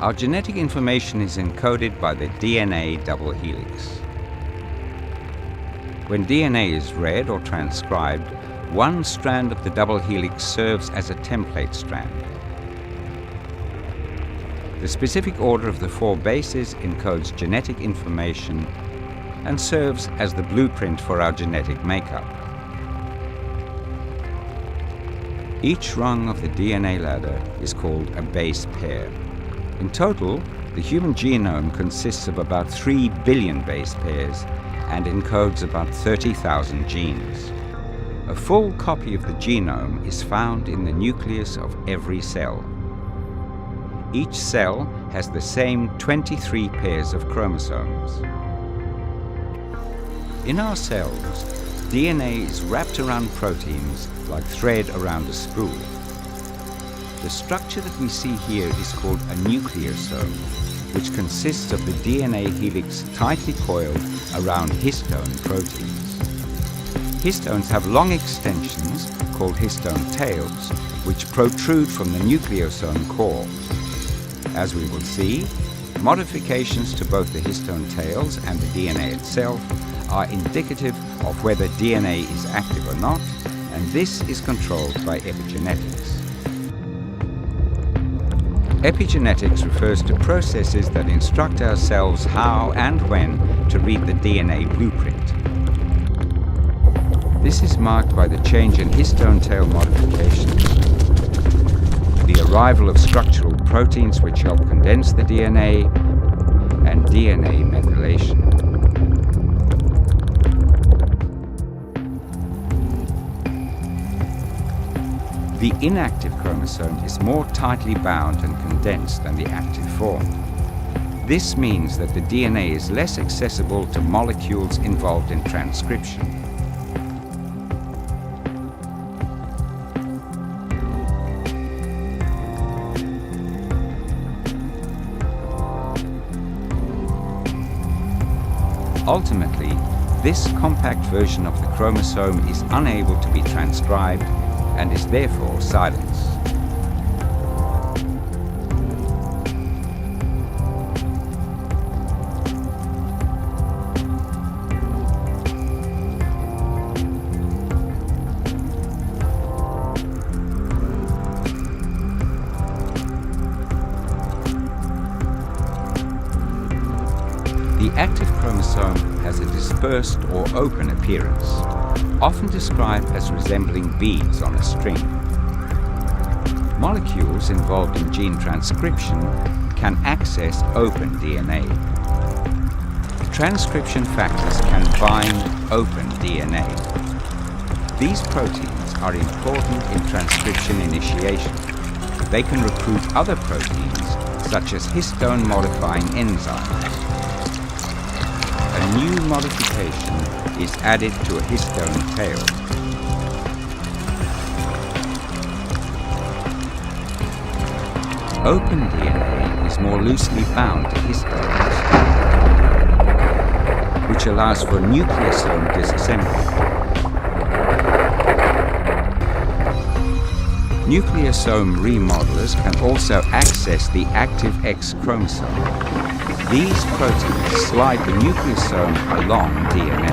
Our genetic information is encoded by the DNA double helix. When DNA is read or transcribed, one strand of the double helix serves as a template strand. The specific order of the 4 bases encodes genetic information and serves as the blueprint for our genetic makeup. Each rung of the DNA ladder is called a base pair. In total, the human genome consists of about 3 billion base pairs and encodes about 30,000 genes. A full copy of the genome is found in the nucleus of every cell. Each cell has the same 23 pairs of chromosomes. In our cells, DNA is wrapped around proteins like thread around a spool. The structure that we see here is called a nucleosome, which consists of the DNA helix tightly coiled around histone proteins. Histones have long extensions, called histone tails, which protrude from the nucleosome core. As we will see, modifications to both the histone tails and the DNA itself are indicative of whether DNA is active or not, and this is controlled by epigenetics. Epigenetics refers to processes that instruct our cells how and when to read the DNA blueprint. This is marked by the change in histone tail modifications, the arrival of structural proteins which help condense the DNA, and DNA methylation. The inactive chromosome is more tightly bound and condensed than the active form. This means that the DNA is less accessible to molecules involved in transcription. Ultimately, this compact version of the chromosome is unable to be transcribed and is therefore silenced. The active chromosome has a dispersed or open appearance, often described as resembling beads on a string. Molecules involved in gene transcription can access open DNA. Transcription factors can bind open DNA. These proteins are important in transcription initiation. They can recruit other proteins, such as histone-modifying enzymes. A new modification is added to a histone tail. Open DNA is more loosely bound to histones, which allows for nucleosome disassembly. Nucleosome remodelers can also access the active X chromosome. These proteins slide the nucleosome along DNA.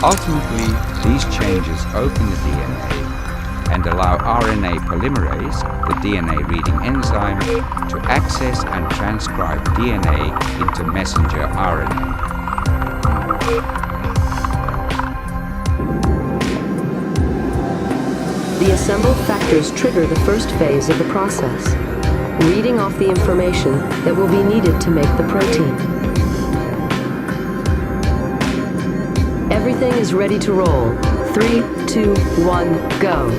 Ultimately, these changes open the DNA and allow RNA polymerase, the DNA reading enzyme, to access and transcribe DNA into messenger RNA. The assembled factors trigger the first phase of the process, reading off the information that will be needed to make the protein. Everything is ready to roll. 3, 2, 1, go.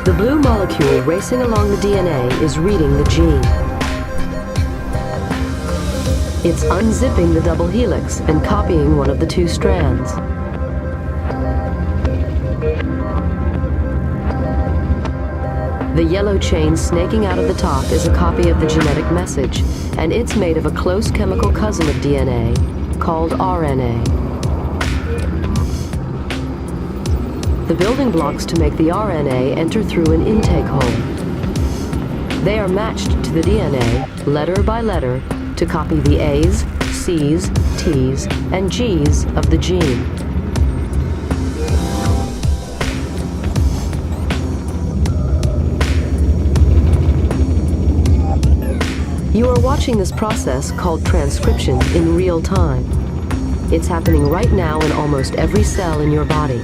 The blue molecule racing along the DNA is reading the gene. It's unzipping the double helix and copying one of the 2 strands. The yellow chain snaking out of the top is a copy of the genetic message, and it's made of a close chemical cousin of DNA called RNA. The building blocks to make the RNA enter through an intake hole. They are matched to the DNA, letter by letter, to copy the A's, C's, T's, and G's of the gene. You are watching this process called transcription in real time. It's happening right now in almost every cell in your body.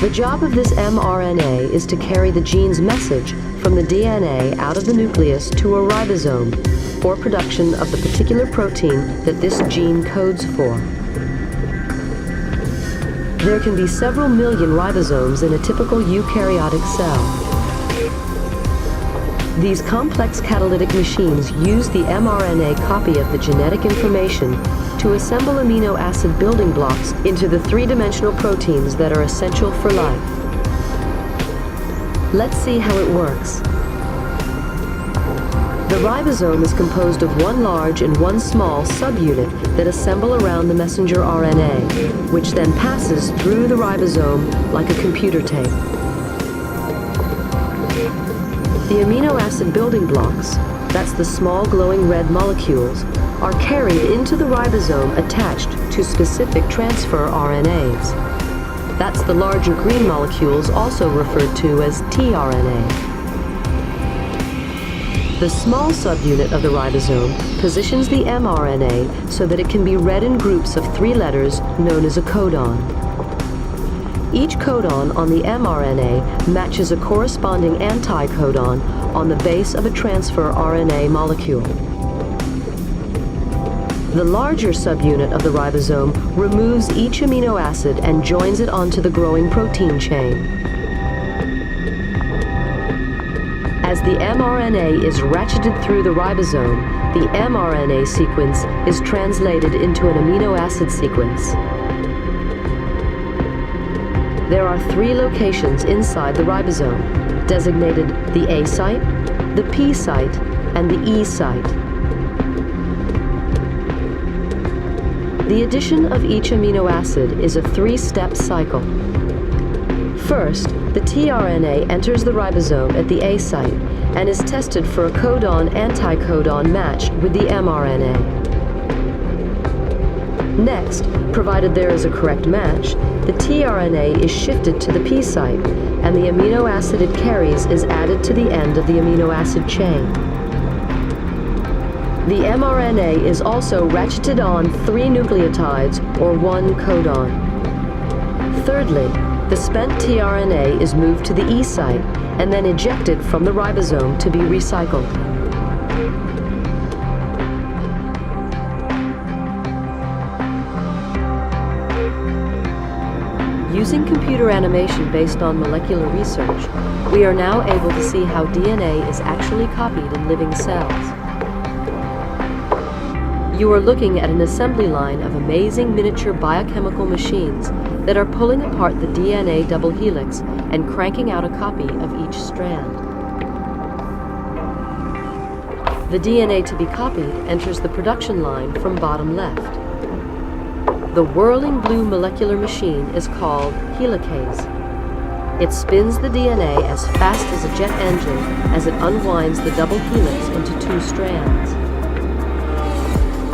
The job of this mRNA is to carry the gene's message from the DNA out of the nucleus to a ribosome for production of the particular protein that this gene codes for. There can be several million ribosomes in a typical eukaryotic cell. These complex catalytic machines use the mRNA copy of the genetic information to assemble amino acid building blocks into the three-dimensional proteins that are essential for life. Let's see how it works. The ribosome is composed of one large and one small subunit that assemble around the messenger RNA, which then passes through the ribosome like a computer tape. The amino acid building blocks, that's the small glowing red molecules, are carried into the ribosome attached to specific transfer RNAs. That's the larger green molecules, also referred to as tRNA. The small subunit of the ribosome positions the mRNA so that it can be read in groups of 3 letters known as a codon. Each codon on the mRNA matches a corresponding anticodon on the base of a transfer RNA molecule. The larger subunit of the ribosome removes each amino acid and joins it onto the growing protein chain. As the mRNA is ratcheted through the ribosome, the mRNA sequence is translated into an amino acid sequence. There are 3 locations inside the ribosome, designated the A site, the P site, and the E site. The addition of each amino acid is a 3-step cycle. First, the tRNA enters the ribosome at the A site and is tested for a codon-anticodon match with the mRNA. Next, provided there is a correct match, the tRNA is shifted to the P site, and the amino acid it carries is added to the end of the amino acid chain. The mRNA is also ratcheted on 3 nucleotides, or 1 codon. Thirdly, the spent tRNA is moved to the E site and then ejected from the ribosome to be recycled. Using computer animation based on molecular research, we are now able to see how DNA is actually copied in living cells. You are looking at an assembly line of amazing miniature biochemical machines that are pulling apart the DNA double helix and cranking out a copy of each strand. The DNA to be copied enters the production line from bottom left. The whirling blue molecular machine is called helicase. It spins the DNA as fast as a jet engine as it unwinds the double helix into 2 strands.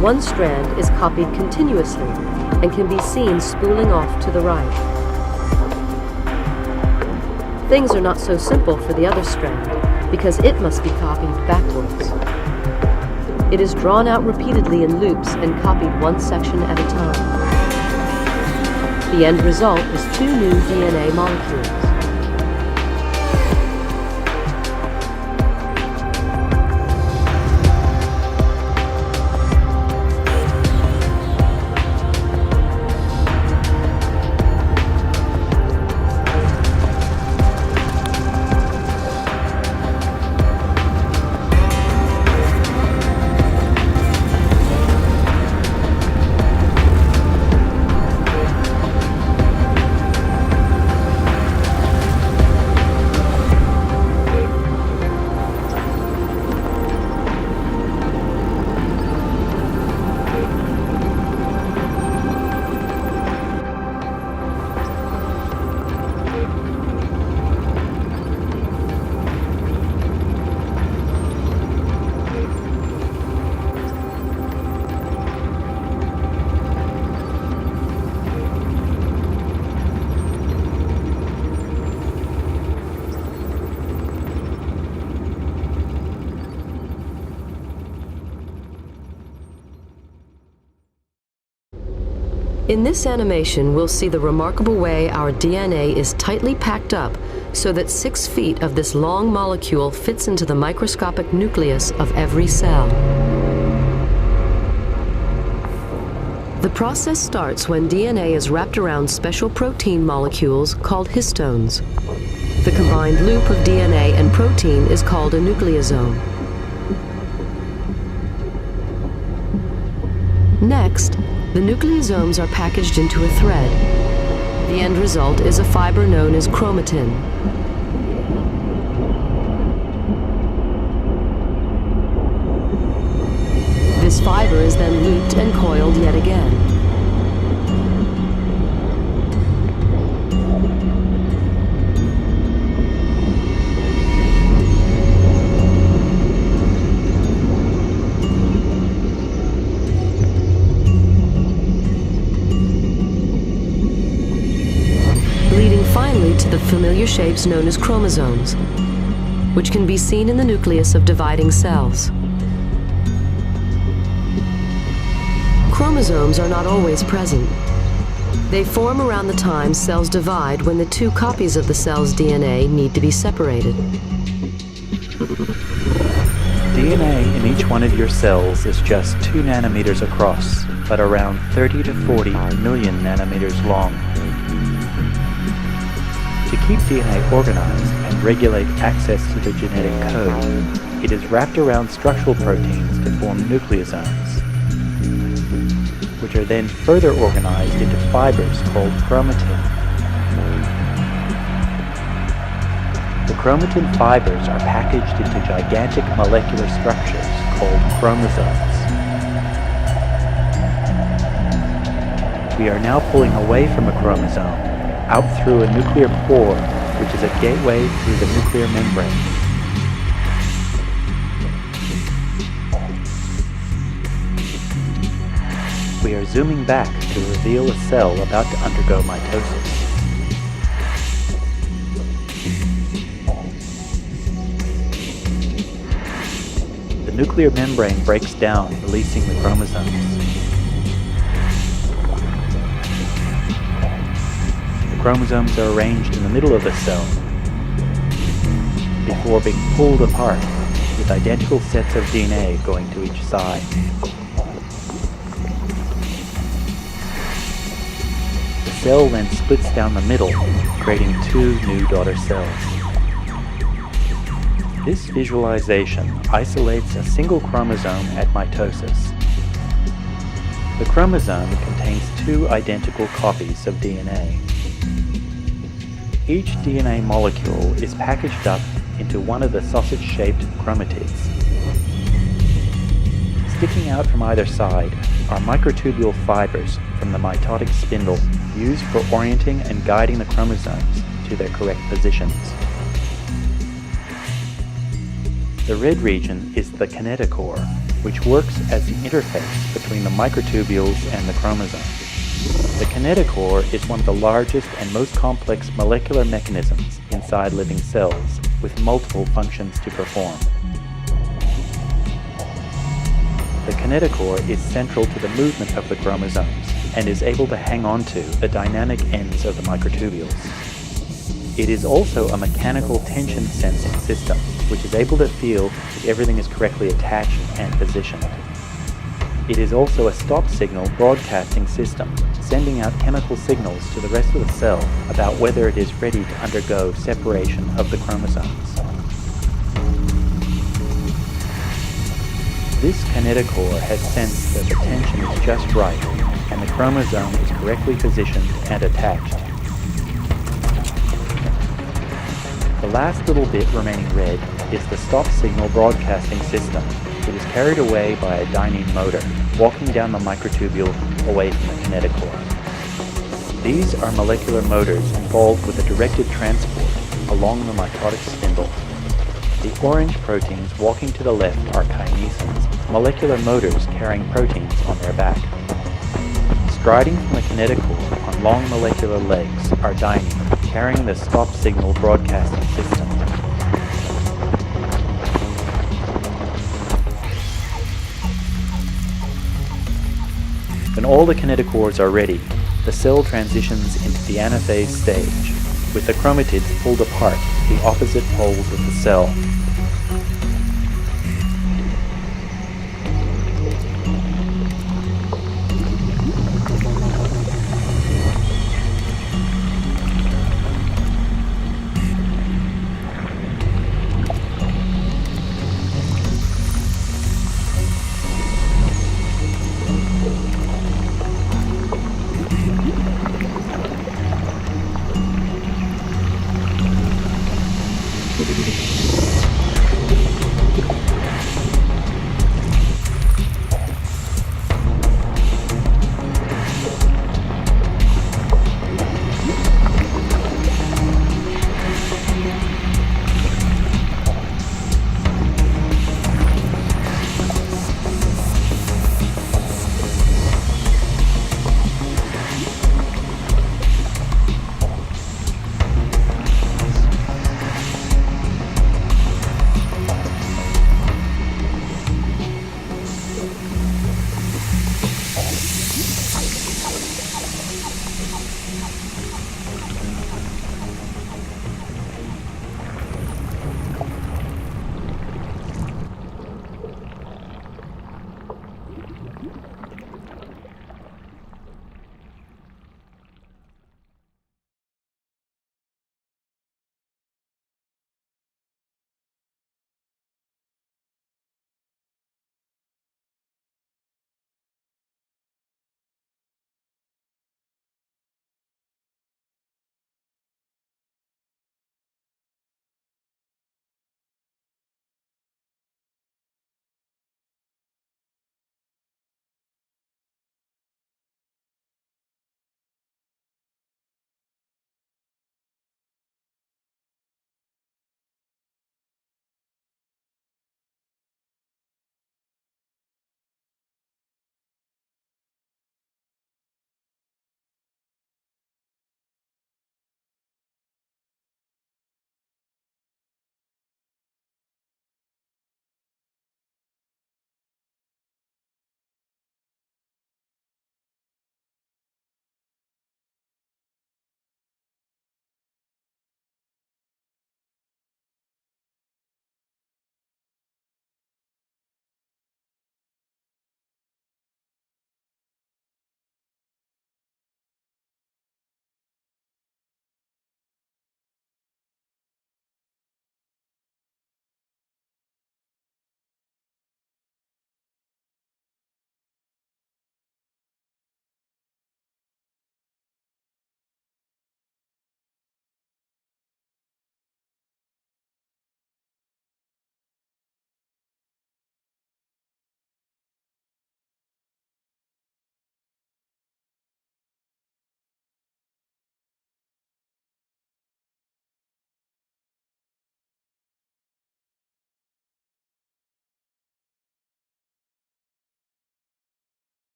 One strand is copied continuously and can be seen spooling off to the right. Things are not so simple for the other strand because it must be copied backwards. It is drawn out repeatedly in loops and copied one section at a time. The end result is 2 new DNA molecules. In this animation, we'll see the remarkable way our DNA is tightly packed up so that 6 feet of this long molecule fits into the microscopic nucleus of every cell. The process starts when DNA is wrapped around special protein molecules called histones. The combined loop of DNA and protein is called a nucleosome. Next, the nucleosomes are packaged into a thread. The end result is a fiber known as chromatin. This fiber is then looped and coiled yet again. Leading finally to the familiar shapes known as chromosomes, which can be seen in the nucleus of dividing cells. Chromosomes are not always present. They form around the time cells divide when the 2 copies of the cell's DNA need to be separated. DNA in each one of your cells is just 2 nanometers across, but around 30 to 40 million nanometers long. To keep DNA organized and regulate access to the genetic code, it is wrapped around structural proteins to form nucleosomes, which are then further organized into fibers called chromatin. The chromatin fibers are packaged into gigantic molecular structures called chromosomes. We are now pulling away from a chromosome, out through a nuclear pore, which is a gateway through the nuclear membrane. We are zooming back to reveal a cell about to undergo mitosis. The nuclear membrane breaks down, releasing the chromosomes. The chromosomes are arranged in the middle of the cell before being pulled apart, with identical sets of DNA going to each side. The cell then splits down the middle, creating 2 new daughter cells. This visualization isolates a single chromosome at mitosis. The chromosome contains 2 identical copies of DNA. Each DNA molecule is packaged up into one of the sausage-shaped chromatids. Sticking out from either side are microtubule fibers from the mitotic spindle used for orienting and guiding the chromosomes to their correct positions. The red region is the kinetochore, which works as the interface between the microtubules and the chromosome. The kinetochore is one of the largest and most complex molecular mechanisms inside living cells, with multiple functions to perform. The kinetochore is central to the movement of the chromosomes and is able to hang on to the dynamic ends of the microtubules. It is also a mechanical tension sensing system, which is able to feel if everything is correctly attached and positioned. It is also a stop signal broadcasting system, sending out chemical signals to the rest of the cell about whether it is ready to undergo separation of the chromosomes. This kinetochore has sensed that the tension is just right and the chromosome is correctly positioned and attached. The last little bit remaining red is the stop signal broadcasting system. It is carried away by a dynein motor, walking down the microtubule away from the kinetochore. These are molecular motors involved with a directed transport along the mitotic spindle. The orange proteins walking to the left are kinesins, molecular motors carrying proteins on their back. Striding from the kinetochore on long molecular legs are dynein, carrying the stop signal broadcasting system. When all the kinetochores are ready, the cell transitions into the anaphase stage, with the chromatids pulled apart to the opposite poles of the cell